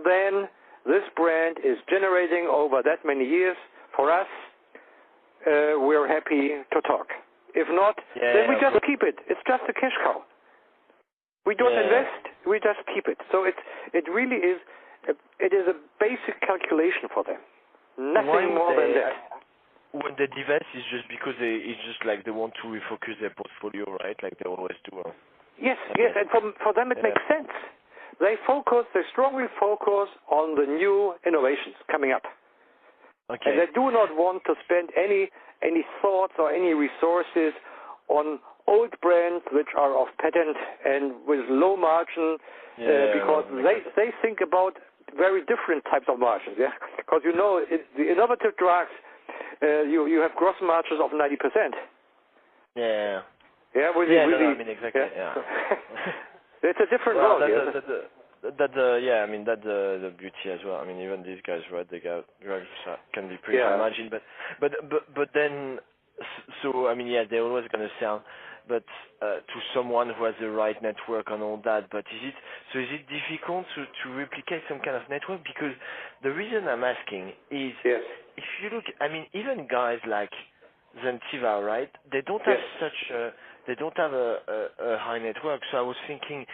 than this brand is generating over that many years, for us, we're happy to talk. If not, then we just keep it. It's just a cash cow. We don't invest, we just keep it. So it really is, it is a basic calculation for them. Nothing more than that. When they divest, it's just because it's just like they want to refocus their portfolio, right? Like they always do. Yes, and for them it makes sense. They strongly focus on the new innovations coming up. Okay. And they do not want to spend any thoughts or any resources on old brands which are off patent and with low margin, because they think about very different types of margins. Yeah, because the innovative drugs, you have gross margins of 90%. Yeah. Yeah. I mean exactly. Yeah. It's a different world. That's the beauty as well. I mean, even these guys, right? They got drugs can be pretty high margin, but then, so I mean, they're always going to sell, but to someone who has the right network and all that. But is it difficult to replicate some kind of network? Because the reason I'm asking is, if you look, I mean, even guys like Zentiva, right? They don't have they don't have a high network. So I was thinking,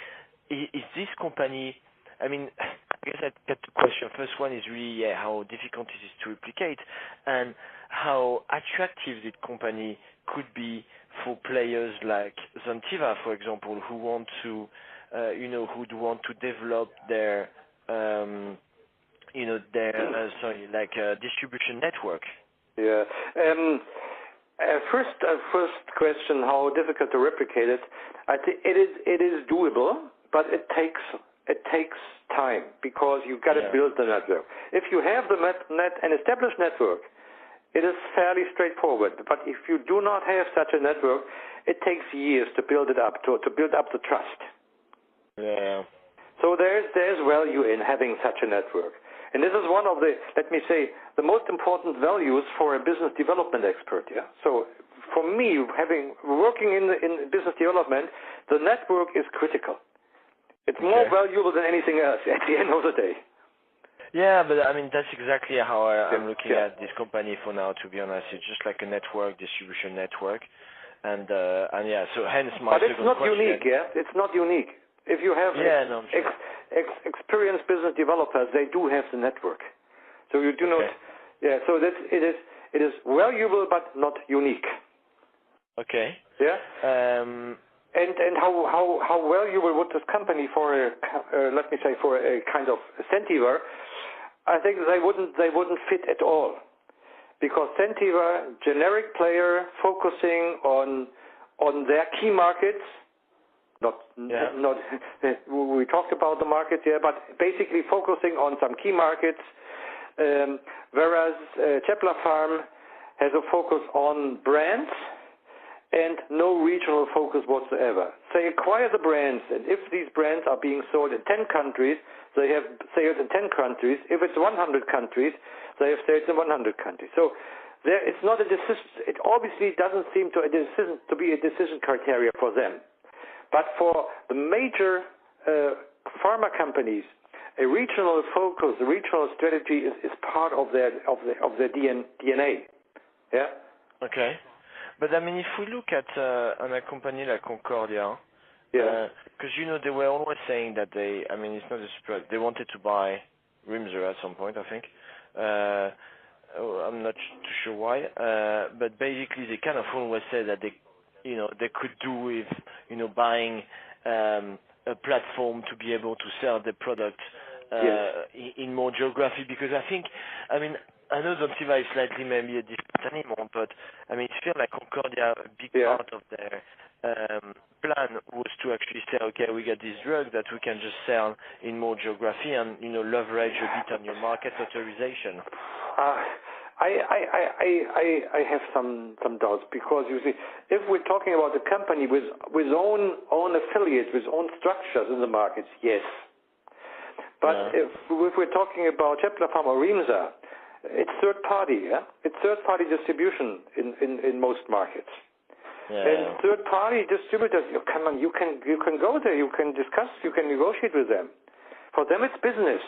is this company? I mean, I guess I got two questions. First one is really how difficult it is to replicate, and how attractive this company could be for players like Zentiva, for example, who want to, who want to develop their, distribution network. Yeah. First question: how difficult to replicate it? I think it is doable, but it takes time because you've got to build the network. If you have an established network, it is fairly straightforward. But if you do not have such a network, it takes years to build it up, to build up the trust. Yeah. So there's value in having such a network. And this is one of the, let me say, the most important values for a business development expert. Yeah. So for me, working in business development, the network is critical. It's more valuable than anything else at the end of the day. Yeah, but I mean, that's exactly how I'm looking at this company for now, to be honest. It's just like a network, distribution network. And so hence my But it's not question. unique, It's not unique. If you have experienced business developers, they do have the network. So you do not, so it is valuable but not unique. Okay. Yeah? And how valuable would this company for let me say for a kind of Zentiva? I think they wouldn't fit at all, because Zentiva, generic player focusing on their key markets. Not we talked about the markets here, but basically focusing on some key markets. Whereas Chepler Farm has a focus on brands and no regional focus whatsoever. They acquire the brands, and if these brands are being sold in 10 countries, they have sales in 10 countries. If it's 100 countries, they have sales in 100 countries. So it's not a decision. It obviously doesn't seem to be a decision criteria for them. But for the major pharma companies, a regional focus, a regional strategy is part of their DNA. Yeah. Okay. But I mean, if we look at a company like Concordia, because they were always saying that it's not a surprise. They wanted to buy Rimser at some point, I think. I'm not too sure why, but basically they kind of always said that they could do with buying a platform to be able to sell the product in more geography, because I know Zentiva is slightly maybe a different animal, but it feels like Concordia, a big part of their plan was to actually say, okay, we got this drug that we can just sell in more geography and leverage a bit on your market authorization. I have some doubts, because you see, if we're talking about a company with own affiliates, with own structures in the markets, yes. But if we're talking about Chepler Farm or Rimser, it's third party, It's third party distribution in most markets. And third party distributors, you can go there, you can discuss, you can negotiate with them. For them, it's business.